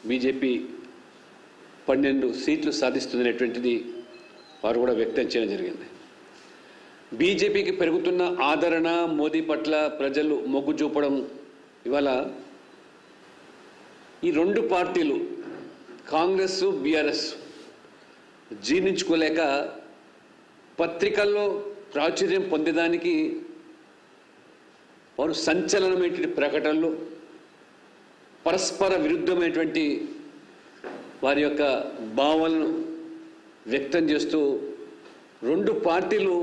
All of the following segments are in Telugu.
బీజేపీ 12 సీట్లు సాధిస్తుందనేటువంటిది వారు కూడా వ్యక్తం చేయడం జరిగింది. బీజేపీకి పెరుగుతున్న ఆదరణ, మోదీ పట్ల ప్రజలు మొగ్గు చూపడం ఇవాళ ఈ రెండు పార్టీలు కాంగ్రెస్, బీఆర్ఎస్ జీర్ణించుకోలేక పత్రికల్లో ప్రాచుర్యం పొందేదానికి వారు సంచలనమైనటువంటి ప్రకటనలు, పరస్పర విరుద్ధమైనటువంటి వారి యొక్క భావాలను వ్యక్తం చేస్తూ రెండు పార్టీలు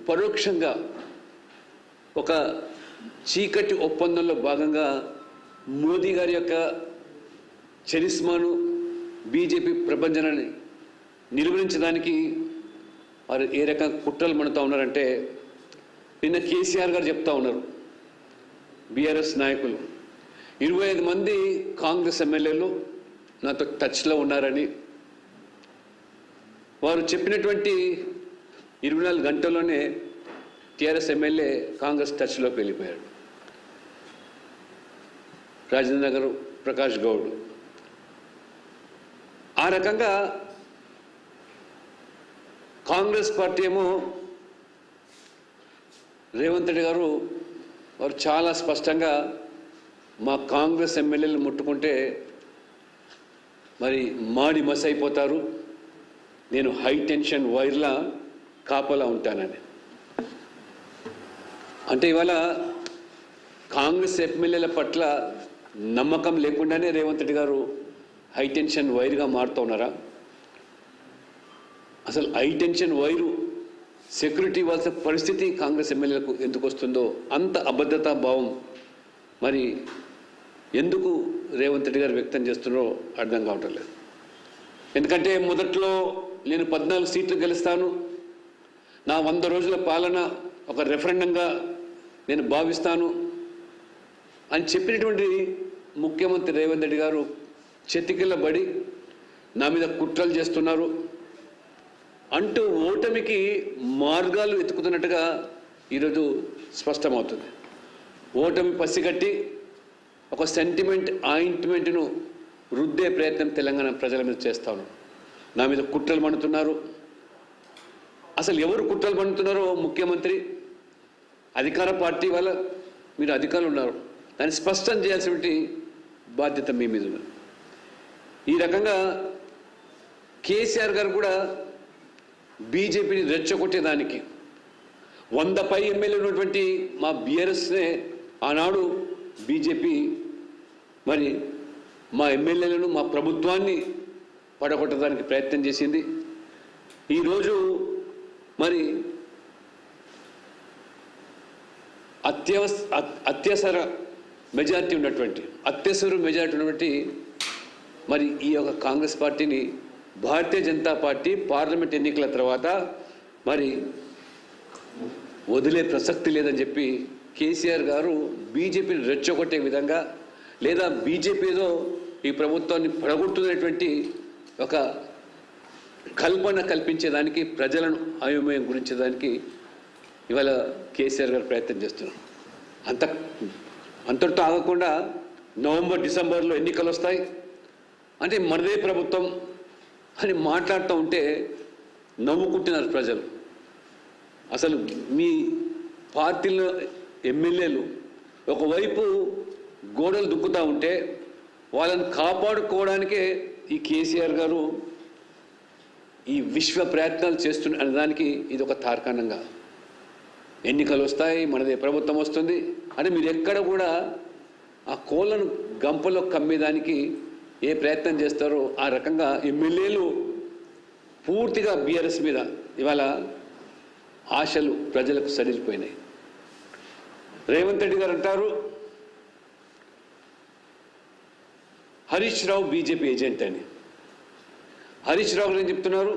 పరోక్షంగా ఒక చీకటి ఒప్పందంలో భాగంగా మోదీ గారి యొక్క చరిస్మాను, బీజేపీ ప్రభంజనాన్ని నిర్వహించడానికి వారు ఏ రకంగా కుట్రలు మనుతూ ఉన్నారంటే, నిన్న కేసీఆర్ గారు చెప్తా ఉన్నారు, బీఆర్ఎస్ నాయకులు 25 మంది కాంగ్రెస్ ఎమ్మెల్యేలు నాతో టచ్లో ఉన్నారని, వారు చెప్పినటువంటి 24 గంటల్లోనే టీఆర్ఎస్ ఎమ్మెల్యే కాంగ్రెస్ టచ్లోకి వెళ్ళిపోయాడు. రాజేంద్ర నగర్ ప్రకాష్ గౌడ్ ఆ రకంగా కాంగ్రెస్ పార్టీ ఏమో రేవంత్ రెడ్డి గారు వారు చాలా స్పష్టంగా మా కాంగ్రెస్ ఎమ్మెల్యేలు ముట్టుకుంటే మరి మాడి మస్ అయిపోతారు, నేను హై టెన్షన్ వైర్లా కాపలా ఉంటానని. అంటే ఇవాళ కాంగ్రెస్ ఎమ్మెల్యేల పట్ల నమ్మకం లేకుండానే రేవంత్ రెడ్డి గారు హై టెన్షన్ వైర్గా మారుతూ ఉన్నారా? అసలు హై టెన్షన్ వైరు సెక్యూరిటీ ఇవ్వాల్సిన పరిస్థితి కాంగ్రెస్ ఎమ్మెల్యేలకు ఎందుకు వస్తుందో, అంత అభద్రతా భావం మరి ఎందుకు రేవంత్ రెడ్డి గారు వ్యక్తం చేస్తున్నారో అర్థం కావటం లేదు. ఎందుకంటే మొదట్లో నేను 14 సీట్లు గెలుస్తాను, నా 100 రోజుల పాలన ఒక రెఫరెండంగా నేను భావిస్తాను అని చెప్పినటువంటి ముఖ్యమంత్రి రేవంత్ రెడ్డి గారు చెతికిల్లబడి నా మీద కుట్రలు చేస్తున్నారు అంటూ ఓటమికి మార్గాలు వెతుకుతున్నట్టుగా ఈరోజు స్పష్టమవుతుంది. ఓటమి పసిగట్టి ఒక సెంటిమెంట్ ఆయింట్మెంట్ను రుద్దే ప్రయత్నం తెలంగాణ ప్రజల మీద చేస్తా ఉన్నారు. నా మీద కుట్రలు పన్నుతున్నారు. అసలు ఎవరు కుట్రలు పన్నుతున్నారో ముఖ్యమంత్రి, అధికార పార్టీ వల్ల మీరు అధికారులు ఉన్నారు, దాన్ని స్పష్టం చేయాల్సినటువంటి బాధ్యత మీ మీద ఉంది. ఈ రకంగా కేసీఆర్ గారు కూడా బీజేపీని రెచ్చగొట్టేదానికి 100 పై ఎమ్మెల్యే ఉన్నటువంటి మా బీఆర్ఎస్నే ఆనాడు బీజేపీ మరి మా ఎమ్మెల్యేలను, మా ప్రభుత్వాన్ని పడగొట్టడానికి ప్రయత్నం చేసింది. ఈరోజు మరి అత్యవసర మెజార్టీ ఉన్నటువంటి మరి ఈ యొక్క కాంగ్రెస్ పార్టీని భారతీయ జనతా పార్టీ పార్లమెంట్ ఎన్నికల తర్వాత మరి వదిలే ప్రసక్తి లేదని చెప్పి కేసీఆర్ గారు బీజేపీని రెచ్చగొట్టే విధంగా, లేదా బీజేపీ ఏదో ఈ ప్రభుత్వాన్ని పడగొట్టుకునేటువంటి ఒక కల్పన కల్పించేదానికి, ప్రజలను అయోమయం గురించేదానికి ఇవాళ కేసీఆర్ గారు ప్రయత్నం చేస్తున్నారు. అంతటితో ఆగకుండా నవంబర్, డిసెంబర్లో ఎన్నికలు వస్తాయి అంటే మనదే ప్రభుత్వం అని మాట్లాడుతూ ఉంటే నవ్వుకుంటున్నారు ప్రజలు. అసలు మీ పార్టీలో ఎమ్మెల్యేలు ఒకవైపు గోడలు దుక్కుతూ ఉంటే వాళ్ళని కాపాడుకోవడానికే ఈ కేసీఆర్ గారు ఈ విశ్వ ప్రయత్నాలు చేస్తున్న దానికి ఇది ఒక తార్కాణంగా. ఎన్నికలు వస్తాయి, మనదే ప్రభుత్వం వస్తుంది అని మీరు ఎక్కడ కూడా ఆ కోళ్ళను గంపలో కమ్మేదానికి ఏ ప్రయత్నం చేస్తారో ఆ రకంగా ఎమ్మెల్యేలు పూర్తిగా బీఆర్ఎస్ మీద ఇవాళ ఆశలు ప్రజలకు సడిలిపోయినాయి. రేవంత్ రెడ్డి గారు అంటారు హరీష్ రావు బీజేపీ ఏజెంట్ అని. హరీష్ రావు గారు ఏం చెప్తున్నారు,